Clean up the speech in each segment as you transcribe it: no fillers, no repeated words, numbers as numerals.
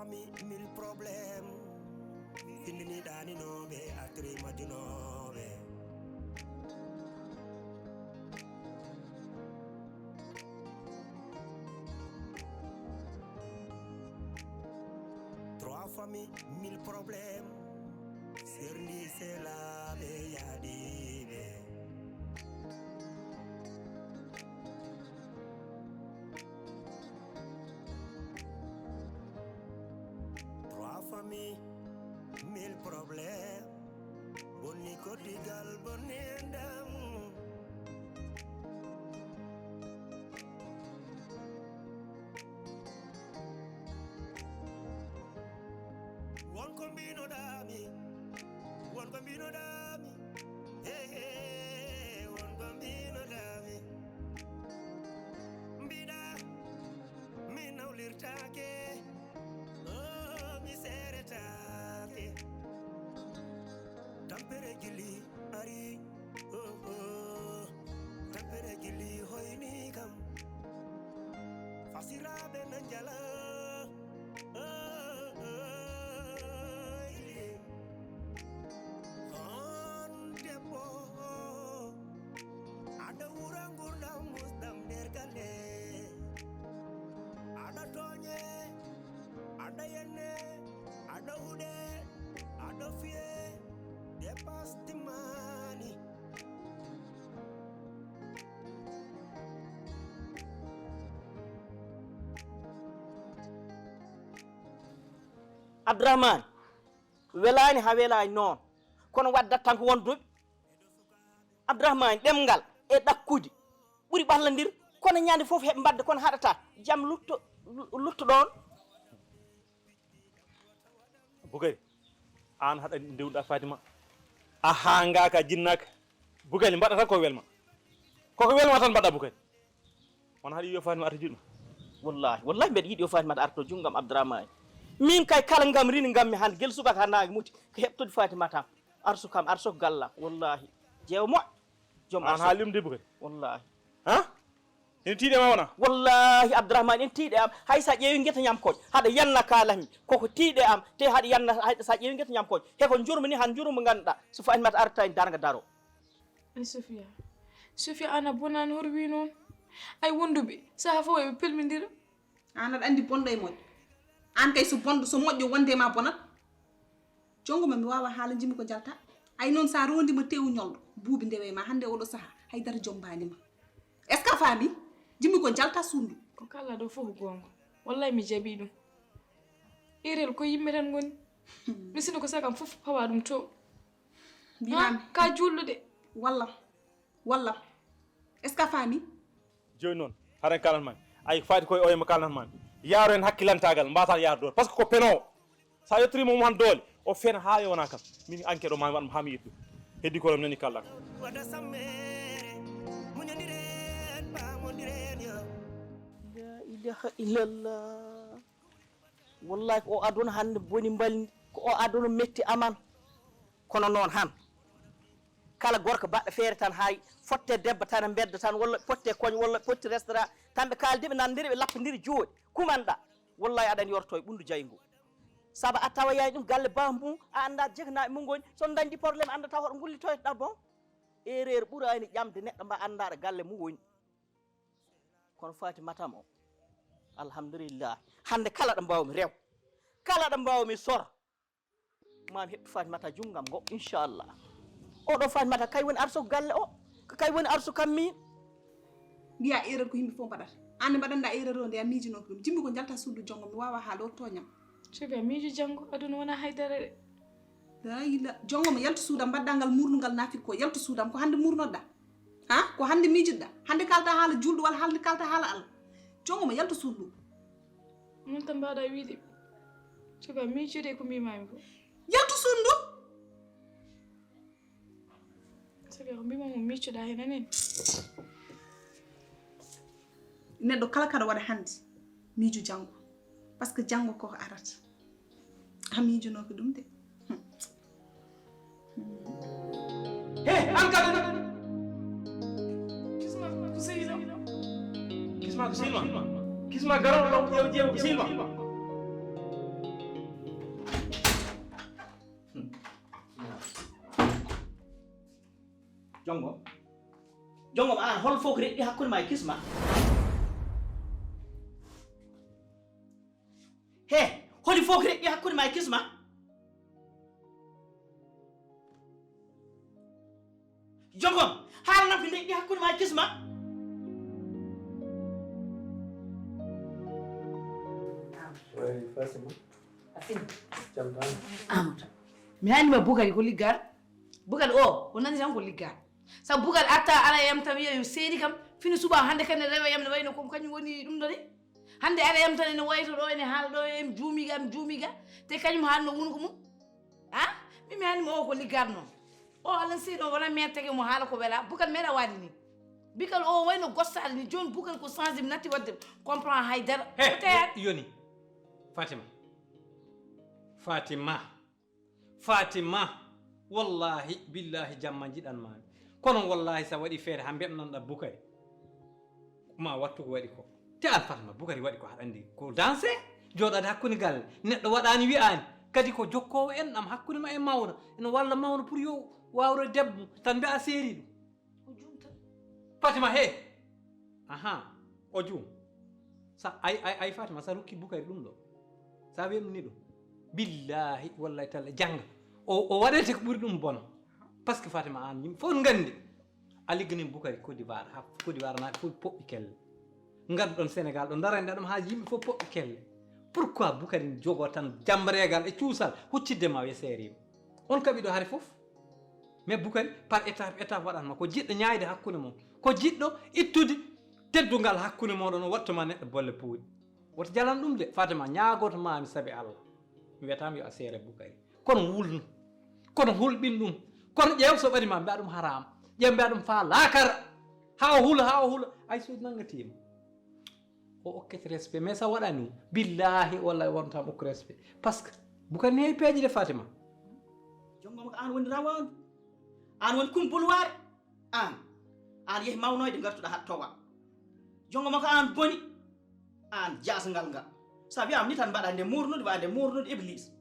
famille, 1000 problèmes. Fini dani nobe, atri majunobe. Trois familles, 1000 problèmes. Serni c'est la yadibe. Trois familles, 1000 problèmes. Boni kotigal boni endam. One combino dami. One bambino dami, hey hey, one bambino dami. Mbida, mi naulirtake, oh mi seretake. Tampere gili ari, oh oh. Tampere gili hoini kam. Fasirabe nanjala, oh oh. Ada urangurna musdam dergale, ada tonye, ada yenne, ada ude, ada fie, depas timani. Abdurrahman, welani ha welani non, kono wadda tan ko wonduɓe. Abdurrahman ɗemgal e ɗakkude ɓuri ɓallodir kono ñande fof heɓe mbadda kono haɗata jam lutto ɗon. Bugari an haɗa ndewɗa Fatima a hangaka jinnaka Bugari mbaɗata ko welma koko welma tan mbaɗa Bugari on haɗa yo Fatima arta jiɗɗo. wallahi mbeɗa yiiɗi yo Fatima aɗa arto junggam Abdurrahman min kay kala ngam rini ngammi hande guel subaka ha naagi muti ko heɓtude Fatima tan arsu kam arso gallam wallahi jeewa moƴƴo joom an ha limde Bugari wallahi ha ene tiiɗe ma wona wallahi Abdurrahman en tiiɗe am hay sa ƴeewi gueta ñam koƴ haɗa yanna kalami koko tiiɗe am te haɗa yanna sa ƴeewi gueta ñam koƴ heko jurmi ni han jurmo ganduɗa so Fatima arta en darga daro. Ay Sofia ana bonani horwi noon ay wonduɓe saha fof eɓe pelmidira an aɗa andi bonɗo e moƴƴo an kay so bonɗo so moƴƴo wonde ma bonat jongoma mi wawa haala jimi ko jalta ay noon sa rondima tewu ñolɗo buubi ndewe ma hande oɗo saaha haydara jombanima est ce que a faami jimi ko jalta sundu ko kala ɗo fof gonga wallahi mi jaaɓi ɗum irel ko yimɓe tan goni mi sino ko sagam fof pawa ɗum to mbimami ka julɗo de wallam est ce que a faami joni noon haɗen kalanmami ay faati koye oyema kalanmami yaaro en hakkilantagal mbatan yaar doole par ce que ko penowo sa yettorima mum han doole o fena ha yowna kam min enquête o mami waɗmo hami yettu heddi kolam nani kallaka Wada sammere, muñandiren bamodiren yo. La ilaha illallah wallahi ko o aduna hande boni baldi ko o aduna metti aman kono noon han kala gorko baɗɗo feere tan hay fotte debbo tan bedda tan walla fotte koñ walla fotti restaurant kamɓe kaldiɓe nandiri ɓe lappodiri jooɗi kumanɗa wallahi aɗani yorto e ɓundu jaygu saabu a tawa yayi ɗum galle bamum a anda jeganaɓe mum goni son dañdi probléme andata hoɗo gullitoytoɗa bon erreur ɓurani ƴamde neɗɗo mba andaɗo galle mum woni kono Fatimatam o alhamdulillah hande kala ɗo mbawmi rew kala ɗo mbawmi sor mami heɓtu Fatimata junggam go inchallah oɗo Fatimata kay woni arso galle o ko kay woni arso kam min mbiya erreur ko yimɓe fof mbaɗata ande mbaɗanɗa erreur o nde a miijinoto ɗum jimmi ko jalta suudu jongo mi wawa haala o toñam Sofia miijo janggo aduna wona haydara de layla jongoma yaltu suudam mbaɗɗa ngal murndugal nafi ko yaltu suudam ko hande murnoɗɗa ha ko hande miijiɗɗa hande kalta haala julɗo walla hande kalta haala Allah jongoma yaltu suudu non tan mbaɗa wiide Sofia miijode ko mbimami ko yaltu suudu Sofia ko mbimamo miccoɗa hen anen neɗɗo kala kaɗa waɗa hande miijo janggo par ce que janggo koko arata a miijonoko ɗum de an kada kisma ko sehilo kisma ko silma kisma garoɗo ɗo ƴeew ko silma jongo an hol fof ko reɗɗi hakkude ma e kisma he holi fof ko reɗɗi hakkude ma e kisma jongom haalnam ko reɗɗi hakkude ma e kisma Amadou mi haalima Boukary ko liggal Boukary o nani tan ko liggal sabu Boukary atta ala yam tan wiya yo seedi kam fini suba hande kane rewa yam ne wayno ko kañum woni ɗum ɗo de hande ala yam tan ene wayto ɗo ene haala ɗo em juumiga te kañum haalno wonko mum ha mi haalima o ko liggal noon o alan seeɗo wona mer tagi mo haala ko wela Boukary meeɗa waade ni Boukary o wayno gossade ni joni Boukary ko changé mi natti wadde comprend haydara yoni Fatima wallahi billahi jamma jiɗanmami kono wallahi sa waɗi feere ha mbeɓnanɗa Boukary ma wattu ko waɗi ko te an Fatima Boukary waɗi ko haɗa andi ko dansé jooɗade hakkude galle neɗɗo waɗani wiyani kadi ko jokkowo en ɗam hakkude ma e mawna ene walla mawna pour yo wawre debbo tan mbiya seeri ɗum o juum tan Fatima he o juum sa ay Fatima sa rokki Boukary ɗum ɗo sa wiyamni ɗum billahi wallahi talla jangga o waɗete ko ɓuri ɗum bono par ce que Fatima an yimɓe fof gandi a ligganima Boukary Côte d'Ivoire ha Côte d'Ivoire naɓe fof poɓɓi kelle gadduɗon Sénégal ɗo daranɗa ɗum ha yimɓe fof poɓɓi kelle pourquoi Boukary jogo tan jambaregal e cuusal huccidde ma wiya seerima on kaɓi ɗo haare fof mais Boukary par étape waɗatma ko jiɗɗo ñaayde hakkude mon ko jiɗɗo ittude teddugal hakkude moɗon o wattuma neɗɗo bolle puuɗi woto jalan ɗum de Fatima ñaagoto mami saabi Allah mi wiyatama yo a seere Boukary kono wulno kono hulɓin ɗum kono ƴeew so ɓaɗima mbiya ɗum haram ƴeew mbiya ɗum fa laakara ha o hula ay so nangatima o okkete respect mais sa waɗani ɗum billahi wallahi wontama okko respect par ce que Boukary ne heewi peeje de Fatima jongoma ko an woni rawandu an woni kumpulwaare an yeehi mawnoyde gartuɗa ha towa jongoma ko an boni an jasgal ngal sa wiyama ni tan mbaɗa nde murnude wa nde murnude iblis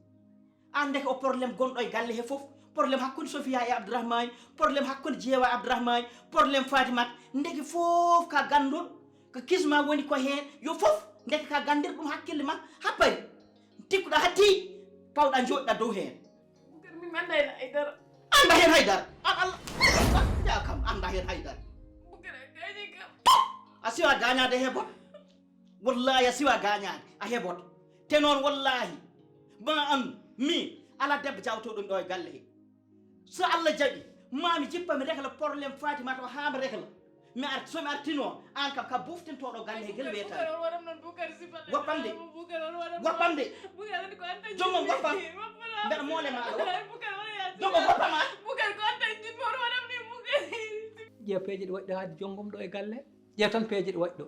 an ndeke o probléme gonɗo e galle he fof probléme hakkude Sofia e Abdourahmane probléme hakkude Diewa e Abdourahmane probléme Fatimat ndeke fof ka gandol ko kisma woni ko heen yo fof ndeke ka gandir ɗum hakkille ma happari tikkuɗa hatti pawɗa joɗɗa dow heen Boukary min anda hen haydara anda heen haydara an Allah ya kam anda heen haydara Boukary a gañi kam a siwa gañade heɓot wallahi a siwa gañade a heɓot te noon wallahi ma an mi ala debbo jawtoɗum ɗo e galle he so Allah jaɓi mami jippa mi rekla probléme Fatima to hama rekla mi ar somi artino an kam ka buftintoɗo galle he guel wiyata goppamde jommum goppam mbeɗa moole maɗa jogo goppama ƴeew peeje ɗe waɗi ɗo haade jonggom ɗo e galle ƴeew tan peeje ɗe waɗi ɗo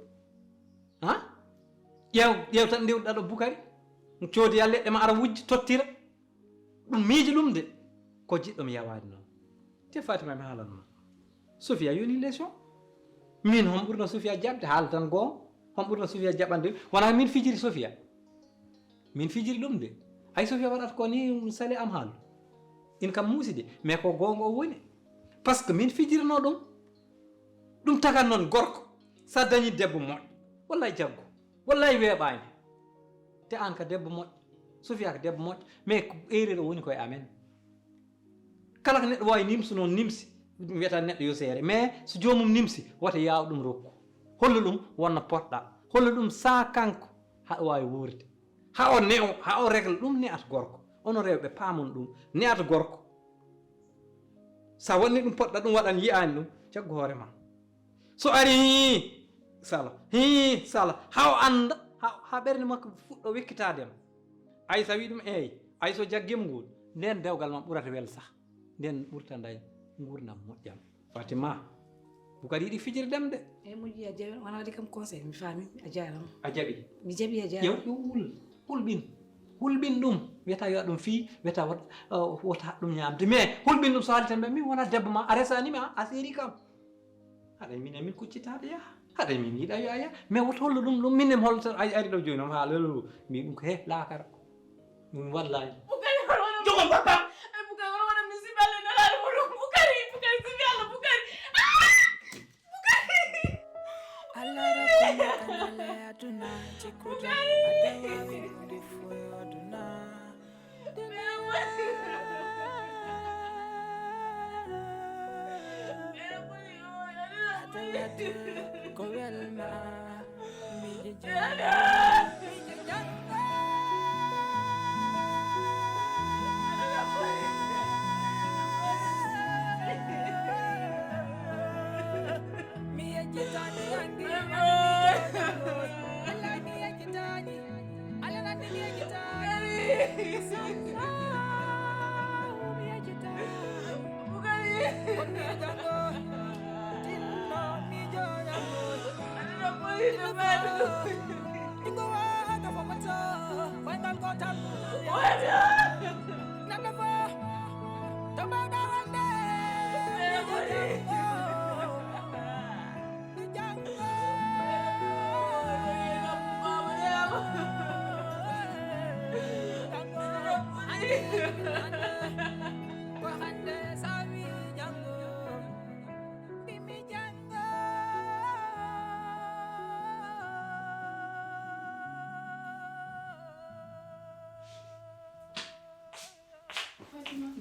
ƴeew tan ndewɗa ɗo Boukary coodiya leɗɗe ma ara wujji tottira ɗum miiji ɗum de ko jiɗɗomi yawade noon te Fatima mi haalanma Sofia yoni leçon min hon ɓurno Sofia jaɓde haala tan goonga hon ɓurno Sofia jaɓande wona min fijiri Sofia min fijiri ɗum de hay Sofia waɗata ko ni sali am haalu in kam muusi de mais ko goonga o woni par ce que min fijirino ɗum tagan noon gorko sa dañi debbo moƴƴo wallahi jaggo wallahi weeɓani te an ka debbo moƴƴo Sofia ko debbo moƴƴo mais ko erreur o woni koye amen kala ko neɗɗo wawi nimsu noon nimsi wiyata neɗɗo yo seere mais so jomum nimsi wata yaw ɗum rokku hollu ɗum wonno poɗɗa hollu ɗum sa kanko haɗa wawi wuurde ha o ne'o ha o régla ɗum ne'ata gorko ono rewɓe paamon ɗum ne'ata gorko sa wonni ɗum poɗɗa ɗum waɗan yiyani ɗum caggo hoore ma so ari sala ha o anda ha ɓernde makko fuɗɗo wekkitadema ay sa wi ɗum eyi ay so jaggima ngol nden dewgal ma ɓurata wel sah nden ɓurta dañ gurdam moƴƴam Fatima Boukary yiɗi fijirde de eyyi moƴƴi a jaɓi wona waɗi kam conseil mi faami a jarama a jaɓi mi jaɓi a jarama yo hulɓin ɗum wiyata yo ɗum fii wiyata wota ɗum ñamde mais hulɓin ɗum so haali tan min wona debbo ma a resanimi a seeri kam haɗa min emin kuccitaɗo yaha haɗa min yiiɗa yo a yaha mais woto hollo ɗum min em hollo tan ari ɗo joni om ha lolo mi ɗum ko he laakara ɗum wallahi jogom goppam Alara kuma kanale aduna chikuda adawa windi fuyo aduna. Adawatu kowelma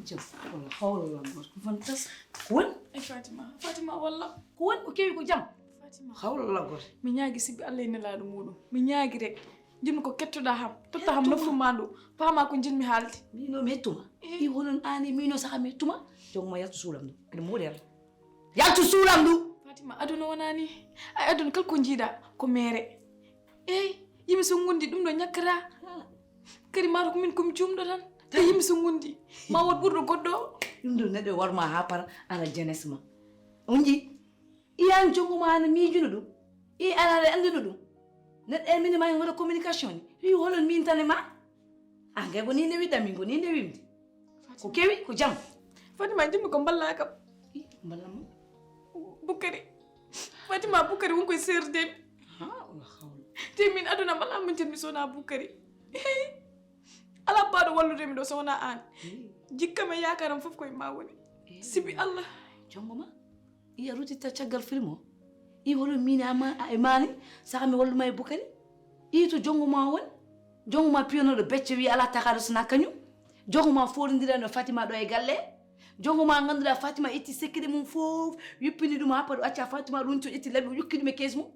jam wala hawla wala ko fantas won ay Fatima walla ko won o kewi ko jam Fatima hawla wala go mi ñaagi sibi Allah ne laadu mudum mi ñaagi rek jinmi ko kettoda ham totta ham nofru mandu pama ko jinmi haldi mino mettuma i wonon ani mino saka mettuma jogma yaltu sulam du ene model yaltu sulam du Fatima aduna wonani ay aduna kal ko jiida ko mere yimi so ngundi dum do nyakra kadi maaro ko min ko mi jumdo tan te yimi so ngundi ma wot burdo goddo dum do neddo warma ha par ala jeunesse ma onji iyan jonguma ana mijuno dum i ala andino dum net e min ma ngoro communication ni holon min tan ma anga ko ni ne widda min ko ni ne wimdi ko kewi ko jam Fatima jimmi ko balla kam ballam Bukari Fatima Bukari won koy serde ha Allah hawla te min aduna mala mun jimmi sona Bukari ala baado wallude mi do sona an jikkame yakaram fof koy ma woni sibi Allah jongoma iya rutita caggal filmo i wolo min ama e mani saka mi wallu may Bukari i to jongoma won jongoma piano do becce wi ala takado sona kanyu jongoma forindira no Fatima do e galle jongoma ngandira Fatima itti sekkide mum fof yuppini dum hapado acca Fatima runto itti labi yukkidi me kesmo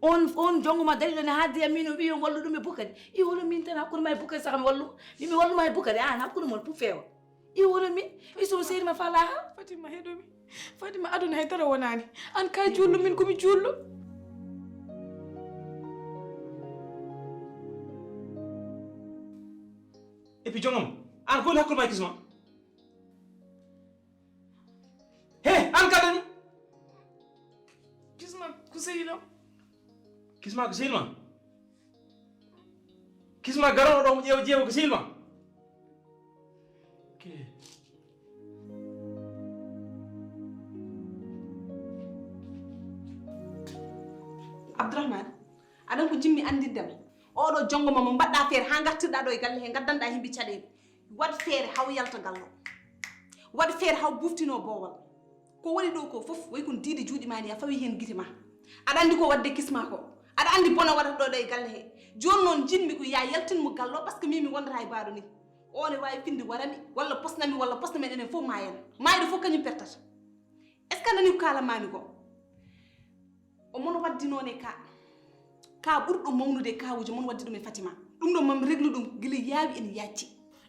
on jongoma dari ne hadde amino wi on wallu dum e Bukari i wolo min tan hakkude may Bukari saka mi wallu mi wallu may Bukari an hakkude mon pu feewa i wolo min iso seyri ma fala ha Fatima hedomi Fatima aduna hay tara wonani an ka jullu min komi jullu et puis jongam an ko hakkude ma kisma an kadani kisma ko silma kisma garowo ɗo mo ƴeewa ko silma Abdourahmane aɗan ko jimmi andindema oɗo jongoma mo mbaɗɗa feere ha gartirɗa ɗo e galle he gaddanɗa himɓe caɗele waɗ feere haw yalta gallo waɗ feere haw buftino boowal ko woni ɗo ko fof way kon diide juuɗi ma ni a fawi hen guite ma aɗa andi ko wadde kisma ko aɗa andi bona waɗata ɗo e galle he joni noon jinmi ko ya yaltinmo gallo par ce que mimi wondata e baaɗo ni one wawi finde warami walla posnami walla posna men enen fof mayen mayde fof kañum pertata est ce que anani ko kalanmami ko omon waddi noon e ka ɓurɗo mawnude kawuji mon waddi ɗum e Fatima ɗum ɗo mami réglu ɗum guila yaawi ene yacci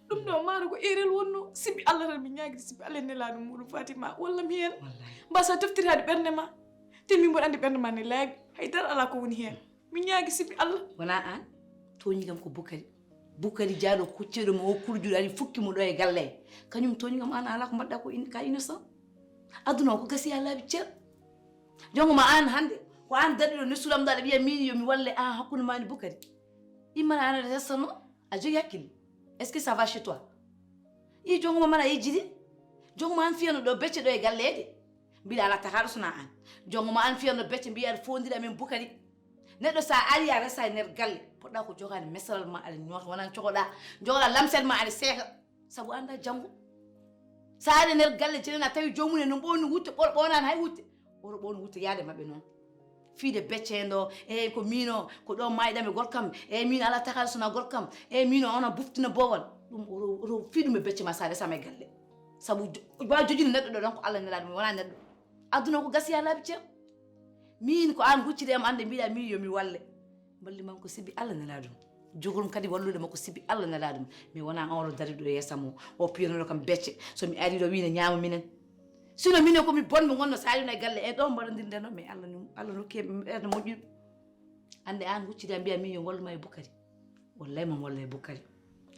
ɗum ɗo maaro ko erel wonno sibi Allah tan mi ñaagidi sibi Allah nelaɗo muɗum Fatima walla mi hen mbasa toftirade ɓernde ma te min mboɗo andi ɓernde ma ne laaɓi haydara ala ko woni hen mi ñaagui sibi Allah wona an toñigam ko Bukari jaaɗo kucceɗo mo o kurjuɗo ari fukkimo ɗo e galle he kañum toñigam an ala ko mbaɗɗa ko ka innocent aduna o ko gasi ha laaɓi ceer jongoma an hande ko an daɗiɗo ne sulamɗo aɗa wiya min yomi walle an hakkude mani Bukari immana an aɗa restano a jogui hakkille est ce que ça va chez toi i jongoma mana yejjidi jongoma an fiyano ɗo becce ɗo e gallede mbiɗa ala takaɗo sona an jongoma an fiyano becce mbiya aɗa fondira min Bukari neɗɗo sa ari a resta e nder galle poɗɗa ko jogade mesaral ma aɗa ñoota wonan cogoɗa jogoɗa lamsel ma aɗa seeka saabu anda janggo sa ari nder galle jenena tawi jomum e no ɓowni wutte ɓonani hay wutte oto ɓowni wutte yaade mabɓe noon fiide beccendo e ko mino ko ɗo mayɗam e gorkam e min ala takal sona gorkam e mino ona buftina bowal ɗum oto fiiɗum e becce ma sa resama e galle sabu ba jojino neɗɗo ɗo ɗon ko Allah nelaɗum wona neɗɗo aduna ko gasi ha laaɓi ceew min ko an guccirema ande mbiɗa min yomi walle ballimam ko sibbi Allah nelaɗum jogorum kadi wallude makko sibbi Allah nelaɗum mi wona on ɗo dari ɗo yeesam o piyanoɗo kam becce somi ari ɗo wiine ñaama minen sino minen komi bonmi gonno sa arino e galle e ɗo mbaɗodirden ɗo mais Allah nokki ɓerde moƴƴuɗo ande an guccida mbiya min yo walluma e Boukary wallahi mon walla e Boukary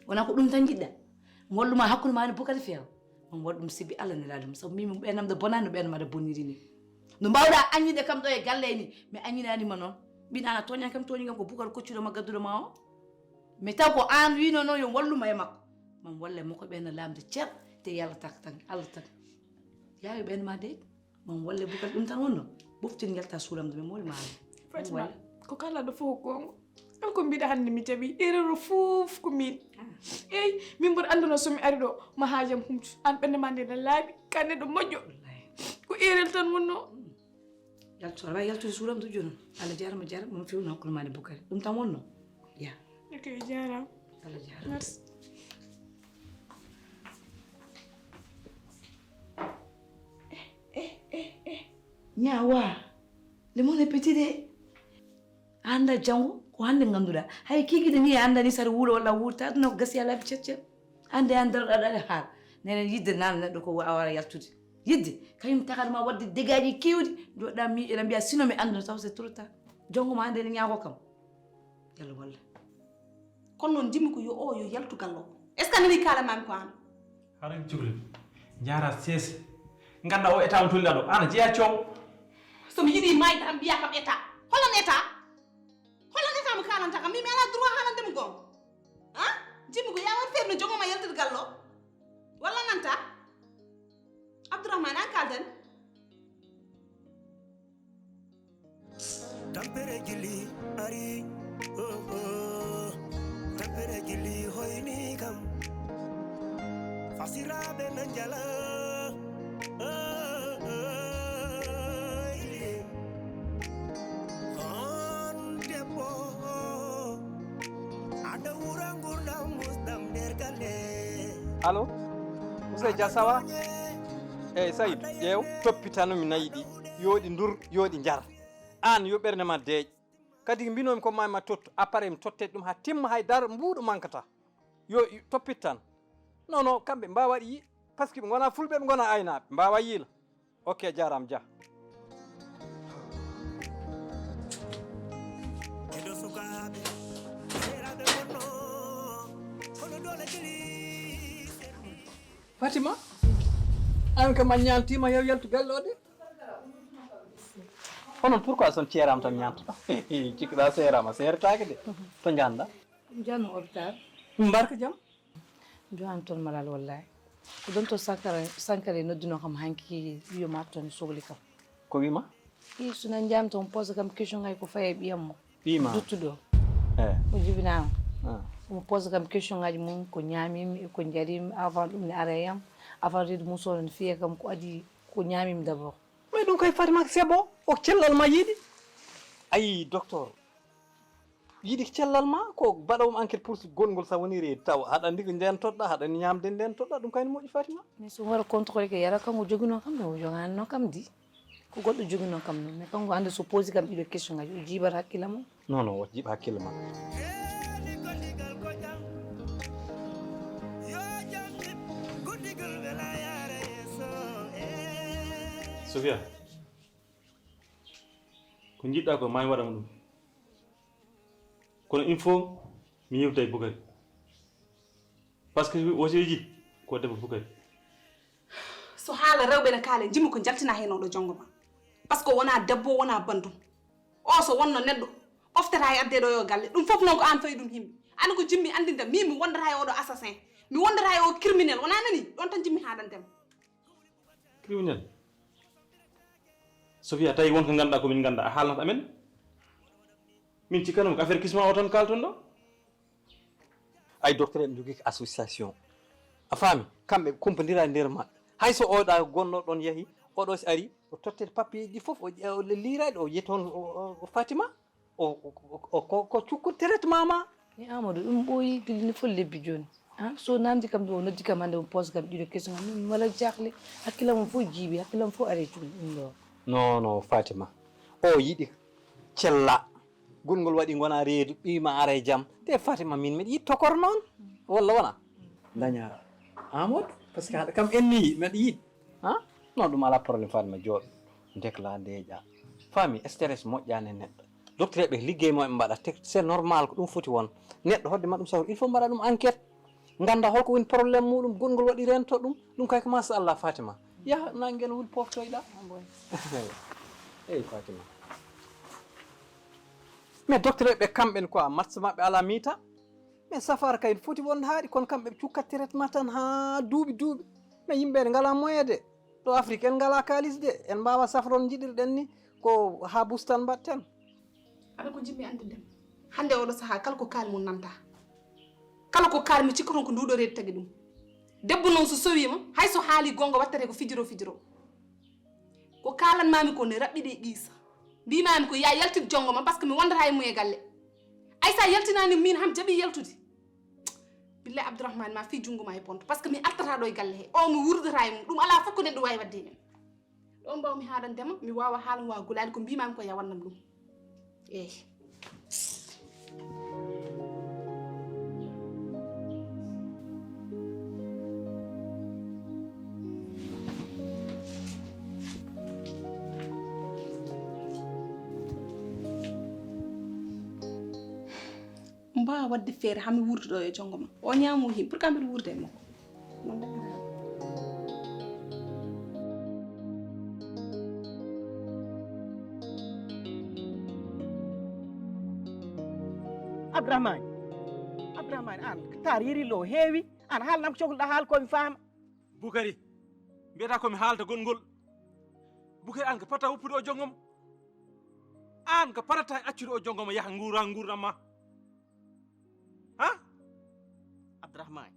wona ko ɗum tan jiɗɗa walluma hakkude ma e Boukary feewa mon waɗa ɗum sibbi Allah nelaɗum sabu min ɓernam ɗo bonani no ɓernama ɗo bonniri ni no mbawɗa aññide kam ɗo e galle ni mi aññinanima noon mbina toñan kam toñi kam ko Boukary koccuɗoma gadduɗo ma o mais taw ko an wino noon yo walluma e makko man walle makko ɓenno lamde ceer te yalla tak tan Allah tan yawi ɓen ma de man walle Boukary ɗum tan wonno boftin yalta suulamde mi mawli maami Fatima ko kala ɗo fof gonga kala ko mbiɗa hannde mi jaɓi erreur fof ko min eyi min mboɗo anduno somi ari ɗo ma haajam humtu an ɓernde ma nde ne laaɓi ka neɗɗo moƴƴo ko erreur tan wonno aɗa wawi yaltude suulamde joni Allah jarama mo fewno hakkude ma e Boukary ɗum tan wonno ya ok jarama Allah jarama merci ñawa le mon est petit de anda jango ko hande ganduɗa hay kikide ni andani sara wuuro walla wuurta aduna ko gasi ala ceccel ande an daroɗaɗa haal nene yidde nan neɗɗo ko awara yaltude yidde kañum tagatma wadde dégaji kewɗi joɗɗa miiƴoɗa mbiya sino mi anduno taw c'est trop tard jongoma ande ne ñaago kam yalla walla kono noon jimmi ko yo o yo yaltu gallo est ce que nani kalamami ko an haɗa cukalel jara seese ganda o état mo tolniɗa ɗo ana jeeya coow somi yiɗi mayde tan mbiya kam état holon état mo kalanta kam mimi ala droit haalandemo gon han jimmi ko yawat feere no jogoma yaltude gallo walla nanta Abdourahmane an kalden tampere gili ari tampere gili hoyni kam fasiraɓe nan jala on debbo aɗa wura gurdam musdam nder galle allo Ousseyn Dia sawa eyyi Saydou ƴeew toppitanomi nayi ɗi yooɗi dur yooɗi jar an yo ɓerde ma deeƴ kadi mbinomi ko mami ma tottu appareil mi tottede ɗum ha timma haydara mbuuɗo mankata yo toppit tan non kamɓe mbawa yi par ce que ɓe gona fulɓe ɓe gona aynaɓe mbawa yiila ok jarama Dia eɗo sukaɓe seraɓe wonno hono dole gili Fatima an kam a ñantima yaw yaltu galle o de hono pourquoi son ceerama tan ñantoɗa cikkuɗa seerama seeretake de to janda jano hôpital mbarka jaam johan toon malal wallahi ko ɗon to sankare noddino kam hanki wiyoma toon sohli kam ko wima i sunan jam toon pose kam question ngay ko faye ɓiyam mo wima duttuɗo e o jibinama omo pose kam question ngaji mum ko ñamimi e ko jarimi avant ɗum ne ara yam avant ride mum sono ne fiya kam ko adi ko ñamimi d' abord mais ɗum koye Fatima c'est bon o cellal ma yiiɗi ayi docteur yiiɗi cellal ma ko mbaɗawum enquête pour gongol sa woni reedi taw haɗa andi ko nden toɗɗa haɗa ñamde nden toɗɗa ɗum kayne moƴƴi Fatima mais so wara contrôle ke yara kanko joguino kam o joganno kam di ko goɗɗo joguino kam noon mais kanko ande so posi kam ɗiɗo question ngaji o jiibat hakkille mum non o jiiɓa hakkille ma golligal ko jam yo jamɗi guddigal wela yaara yeeso Sofia ko jiɗɗa ko mami waɗama ɗum kono il faut mi yewta e Boukary par ce que wosi jiɗ ko debbo Boukary so haala rewɓe ne kaale jimmi ko jaltina hen oɗo jongo ma par ce que wona debbo wona bandum o so wonno neɗɗo ɓoftata e addeɗo yo galle ɗum fof noon ko an fayi ɗum himɓe ani ko jimmi andinta min mi wondata e oɗo assassin mi wondata e o criminel wona nani ɗon tan jimmi haɗantema criminel Sofia tawi wonko ganduɗa komin ganda a haalnata amen min cikkanumi ko affaire kisma o tan kalton ɗo ay docteur en jogui ko association a faami kamɓe kompodira e nder maɓɓe hayso oɗa gonɗo ɗon yeehi oɗo si ari o tottete papier ji fof o liirayɗo o yiyata on Fatima ko cukku traitement ma e Amadou ɗum ɓooyi gilni fof lebbi joni so namdi kam ɗo o noddi kam hannde o pose kam ɗiɗo question am min wala jahli hakkilam fof jiiɓi hakkilam fof are cuuɗi ɗum ɗo non Fatima o yiɗi cella gongol waɗi gona reedu ɓima ara e jaam te Fatima min miɗa yiɗi tokor noon walla wona daña Amadou par ce que haɗa kam enni miɗa yiɗi non ɗum ala probléme Fatima jooɗo dekla ndeeƴa faami stress moƴƴani neɗɗo docteur ɓe liggey mo ɓe mbaɗa te c'est normal ko ɗum foti won neɗɗo hoddema ɗum sawru il faut mbaɗa ɗum enquête ganda holko woni probléme muɗum gongol waɗi rento ɗum kay ko machallah Fatima yaha nanguel wuli poftoyɗa eyyi Fatima mais docteur ɓe kamɓen quoi match maɓɓe ala miita mais safara kay foti wonde haaɗi kono kamɓe ɓe cukkat traitement tan ha duuɓi mais yimɓeɓe ngala moyen de ɗo Afrique en ngala kalis de en mbawa safron jiɗirɗen ni ko ha bustan mbatten aɗa ko jimmi ande dem hande oɗo saaha kala ko kaali mum nanta kala ko kaali mi cikka ton ko nduɗo reedi tagi ɗum debbo noon so sowima hayso haali gonga wattete ko fijiro ko kalanmami ko ne raɓɓiɗe qiisa mbimami ko ya yaltin jongo ma par ce que mi wondata e mum e galle ay sa yaltinani min ham jaaɓi yaltude billahi Abdourahmane ma fi jungo ma e ponto par ce que mi artata ɗo e galle he o mi wurdata e mum ɗum ala fof ko neɗɗo wawi wadde men ɗon mbawmi haalandema mi wawa haala mi wawa gulali ko mbimami ko ya wannam ɗum eyyi mbawa wadde feere hami wurdu ɗo e jongo ma o ñaamo him pour que mbiɗa wurde e makko non dakara Abdourahmane an tar yirilo heewi an haalnam ko cohluɗa haal komi faama Boukary mbiyata komi haalta gongol Boukary an ko pata woppude o jongomo an ko patata accude o jongomo yaha gurdam ma Abdourahmane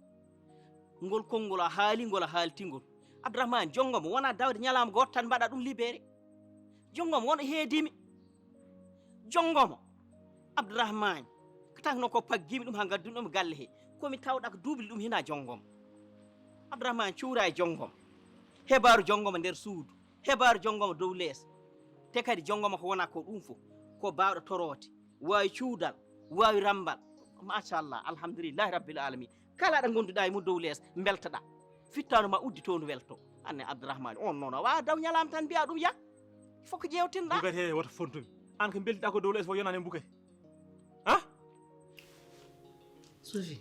ngol konngol a haalingol a haaltingol Abdourahmane jongomo wona dawde ñalama goto tan mbaɗa ɗum libéré jongomo wona heedimi jongomo Abdourahmane tanno ko paggimi ɗum ha gaddumi ɗum galle he komi tawɗa ko duubli ɗum hina jongomo Abdourahmane cuura e jongomo hebaru jongomo nder suudu hebaru jongomo dow lees te kadi jongomo ko wona ko ɗum fof ko bawɗo torote wawi cuudal wawi rambal machallah alhamdulillahi rabbil alamin kala ɗo gonduɗa e mum dow lees beltoɗa fittano ma uddito ndu welto anne Abdourahmane on noon a wawa daw ñalama tan mbiya ɗum ya il faut ko ƴewtinɗa Boukary he woto fontumi an ko beltiɗa ko dow lees fof yonani Boukary Sophie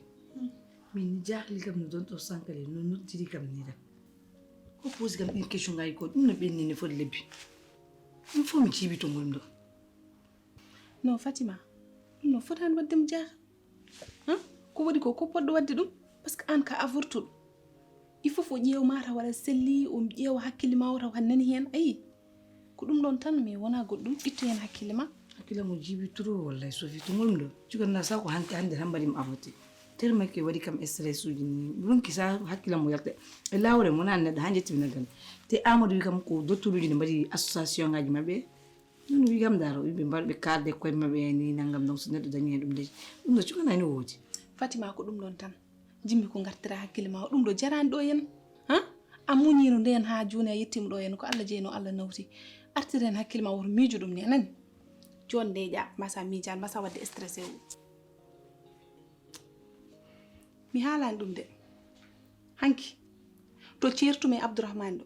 min jahli kam no don ɗo sankale no noddiri kam ni tan ko posi kam ɗin question ngaji ko ɗum no ɓennini foti lebbi ɗum fof mi jiibi to ngol ɗo non Fatima ɗum no fotani waddemo jaaha ko waɗi ko poɗɗo wadde ɗum par ce que an ka avortuɗo il faut o ƴeewma taw waɗa selli o ƴeewa hakkille ma o taw han nani hen ayi ko ɗum ɗon tan mais wona goɗɗum ƴittu hen hakkille ma hakkille mo jiibi trop wallahi Sophie to ngolum ɗo cuganna sa ko hande tan mbaɗimi avorté tellement que waɗi kam stress uji ni ronki sa hakkille mo yalta e lawre mo nan neɗɗo ha jettimi naggan te Amadou wi kam ko docteur uji ne mbaɗi association ngaji mabɓe non wi kam daro ɓe mbaɗɓe kalde koye mabɓe ni naggam donc so neɗɗo dañi hen ɗum deji ɗum ɗo cuganani woodi Fatima ko ɗum ɗon tan jimmi ko gartira hakkille ma ɗum ɗo jarani ɗo hen a muñino nden ha joni a yettima ɗo hen ko Allah jeeyno Allah nawti artire hen hakkille ma woto miijo ɗum ni anani joni ndeƴa masa miijani masa wadde stressé o mi haalani ɗum de hanki to ceertumi e Abdourahmane ɗo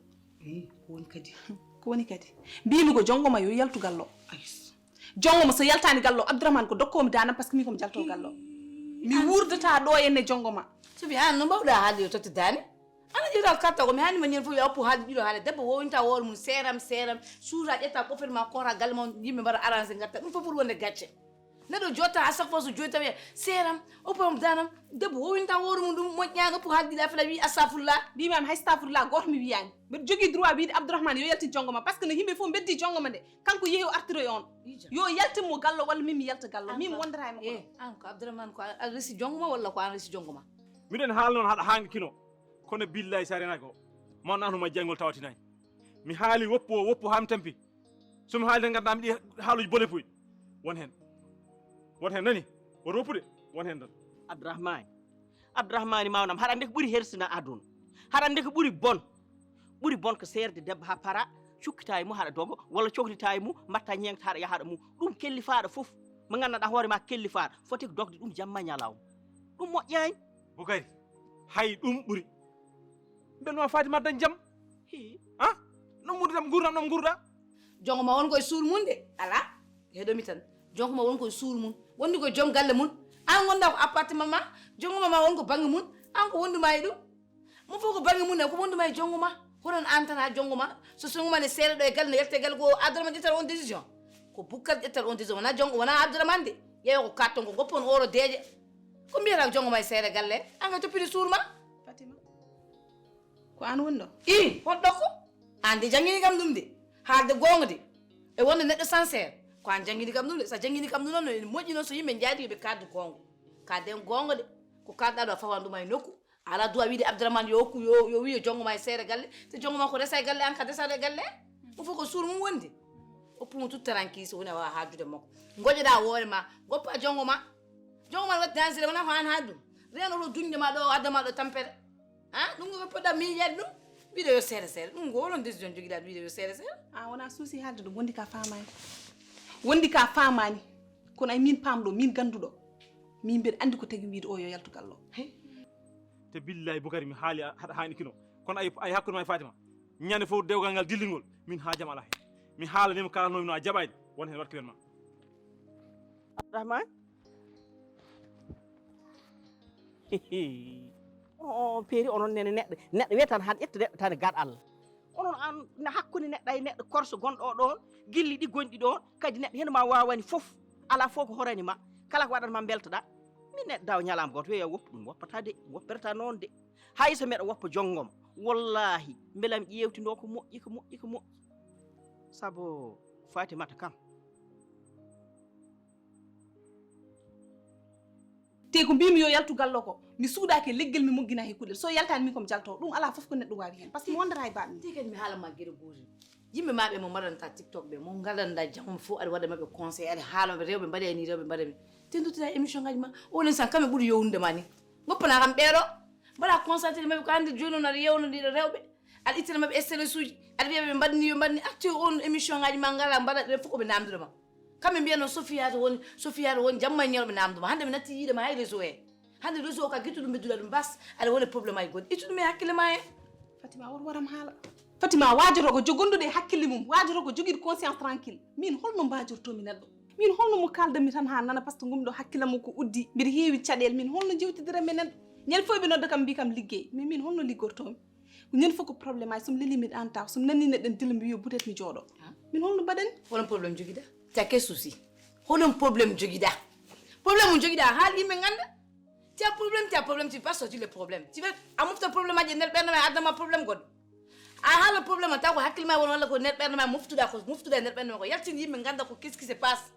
ko woni kadi mbimi ko jongoma yo yaltu gallo jongoma so yaltani gallo Abdourahmane ko dokkomi danam par ce que min komi jalto gallo mi wurdata ɗo henne jongoma Sophie an no mbawɗa haalde yo totte dani ana ƴewta katta ko mi hanni ma ñen fof yo appu haalde ɗiɗo haale debbo wowinta hoore mum seeram suuta ƴetta ɓofel ma kota galle ma yimɓe mbaɗa arrangé gatta ɗum fof ɓuuri wonde gacce neɗɗo jotta à chaque fois so joni tawi seeram oppam danam debbo wowinta hoore mum ɗum moƴƴaga appu haalde ɗiɗa fela wi astafurlah mbimami hay stafurlah goto mi wiyani mbiɗa jogui droit wiide Abdourahmane yo yalti jongoma par ce que no yimɓe fof beddi jongoma nde kanko yeehi o artiroye on yo yaltinmo gallo walla min mi yalta gallo min mi wondata e makko an ko Abdourahmane ko a resi jongoma walla ko an resi jongoma miɗen haala noon haɗa hangi kino kono billahi sa renaki o mawna anuma janngol tawatinani mi haali woppu hami tampi somi haali tan gandami ɗi haaluji bole puy won hen nani woto woppude won hen tan abdourahmani mawnam haɗa ande ko ɓuuri hersina aduna haɗa ande ko ɓuuri bon ko serde debbo ha para cukkita e mum haɗa dogo walla cohlita e mum mbatta ñengta haɗa yahaɗa mum ɗum kellifaɗo foof mo gandanɗa hoore ma kellifaɗo foti ko dogde ɗum jamma ñalawma ɗum moƴƴani Boukary hay ɗum ɓuuri mbenma Fatima dañ jam ha no mudidam gurdam ɗam gurda jongo ma won koye suur mun de ala heɗomi tan jongo ma won koye suur mun wonni koye joom galle mun an gonda ko appartement ma jongo ma won ko bange mun an ko wonduma e ɗum mo fof ko bange mun ne ko wonduma e jongo ma honon an tan ha jongo ma so songuma ne seeɗa ɗo e galle ne yette galle ko Abdourahmane ƴettat on décision ko Boukary ƴettat on décision wona jongo wona Abdourahmane de ƴeewa ko carton ko goppon oro deeƴe ko mbiyata ko jongo ma e seeɗa galle an ka toppide suur ma Fatima ko an woni ɗo i hoɗɗo ko an de jangini kam ɗum de haalde gonga de e wonde neɗɗo sincére ko an jangini kam ɗum de sa jangini kam ɗum noon ene moƴƴi noon so yimɓe jaadi ɓe kadde gonga kadden gonga de ko kalɗa ɗo a fawan ɗuma e nokku ala duwa wiide Abdourahmane yo hokku yo wiye jongo ma e seeɗa galle te jongo ma ko resa e galle an ka desade e galle mo fof ko suur mum wondi oppumo tout tranquille so woni a wawa haajude makko goƴoɗa woore ma goppa jongo ma waɗi dansire wona ko an haali ɗum renoto duñde ma ɗo addama ɗo tampere ɗum ko poɗɗa miijade ɗum wiide yo seeɗa ɗum ko wolon décision joguiɗa wiide yo seeɗa a wona suusi haalde ɗum wondi ka famani kono ay min pamɗo min ganduɗo min mbeɗa andi ko tagui wiide o yo yaltu gallo te billahi Boukary mi haali haɗa hani kino kono ay hakkude ma e Fatima ñande fof dewgal ngal dillingol min haajam ala hen mi haalanima kalannomi no a jaɓani won hen watkiren ma Abdourahmane peeri onon nene neɗɗo wiya tan haɗa ƴetta neɗɗo tan e gaɗa Allah onon an hakkude neɗɗo e neɗɗo korso gonɗo ɗon gilli ɗi gonɗi ɗon kadi neɗɗo hen ma wawani foof ala fof ko horani ma kala ko waɗatma beltoɗa min neɗɗo dawa ñalama goto wiya woppa ɗum woppata de woppirata noon de hay so mbeɗa woppa jonggom wallahi beelami ƴewtindo ko moƴƴi saabu Fatimata kam te ko mbimi yo yaltu gallo ko mi suuɗaki leggel mi moggina he kuɗel so yaltani min komi jalto ɗum ala foof ko neɗɗo wawi hen par ce que mi wondata e baɗmi ti kadi mi haalama gueɗe gotel yimɓe maɓe mo mbaɗanta TikTok ɓe mo gaɗanta jamma fof aɗa waɗa maɓe conseil aɗa haalamaɓe rewɓe mbaɗe ni rewɓe mbaɗa mi te duttata émission ngaji ma onen san kamɓe ɓuuri yownude ma ni goppana kam ɓeeɗo mbaɗa concentré maɓe ko hande joni on aɗa yewnodiɗo rewɓe aɗa ittana maɓe stress uji aɗa wiyaɓe mbaɗni yo mbaɗni acti on émission ngaji ma ngala mbaɗa ɗen fof koɓe namdudema kamɓe mbiyano Sofia to woni jamma e ñalɓe namduma hande mi natti yiidema hay réseau he hande réseau ka guittuɗum bedduɗa ɗum bas aɗa woni probléme aji goɗɗi ittu ɗum e hakkille ma he Fatima wor waram haala Fatima wajoto ko jogondude e hakkille mum wajoto ko joguiɗo conscience tranquille min holno mbajortomi neɗɗo min holno mo kaldami tan ha nana par ce que gumɗo hakkille mum ko uddi mbiɗa heewi caɗele min holno jewtidiranmi neɗɗo ñande fof ɓe nodda kam mbi kam liggey mais min holno liggortomi ñande fof ko probléme aji somi leli miɗa anta somi nanni neɗɗen dilla mbi yo peut-être mi jooɗo min holno mbaɗani holon probléme joguiɗa take souci holon probléme joguiɗa probléme mum joguiɗa haal yimɓe ganda tu as problème tu peux sortir le problème tu veux a mofta probléme aji nder ɓerde ma addama probléme goɗɗo a haala probléme o taw ko hakkille ma won walla ko nder ɓerde ma moftuɗa e nder ɓerde ma ko yaltini yimɓe ganda ko qu'est ce qui se passe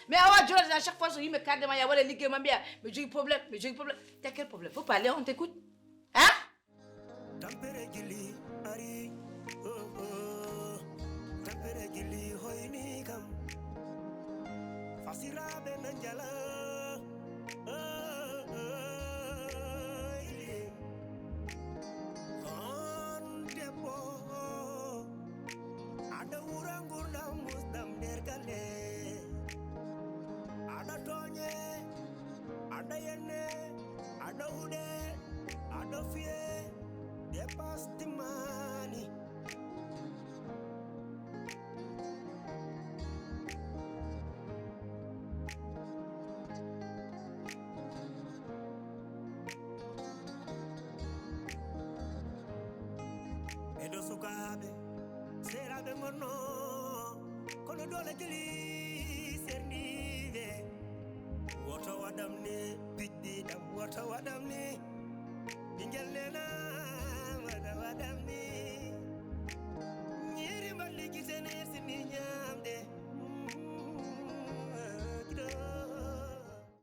mais awa joɗade à chaque fois so yimɓe kadde ma ya waɗa liggey ma mbiya mi jogui probléme t'as quel problème faut parler on t'écoute tampere gili ari tampere gili hoyni kam fasiraɓe nan jala on debbo aɗa wura gurdam musdam nder galle aɗa toñe aɗa yenne aɗa huɗe aɗa fiye dépasse timani eɗo sukaɓe seraɓe gonno kono dole jeli serniɓe woto waɗam ni piɗɗiɗam woto waɗam ni ɓingel nena waɗam ni ñiri mballi gisene sini ñamde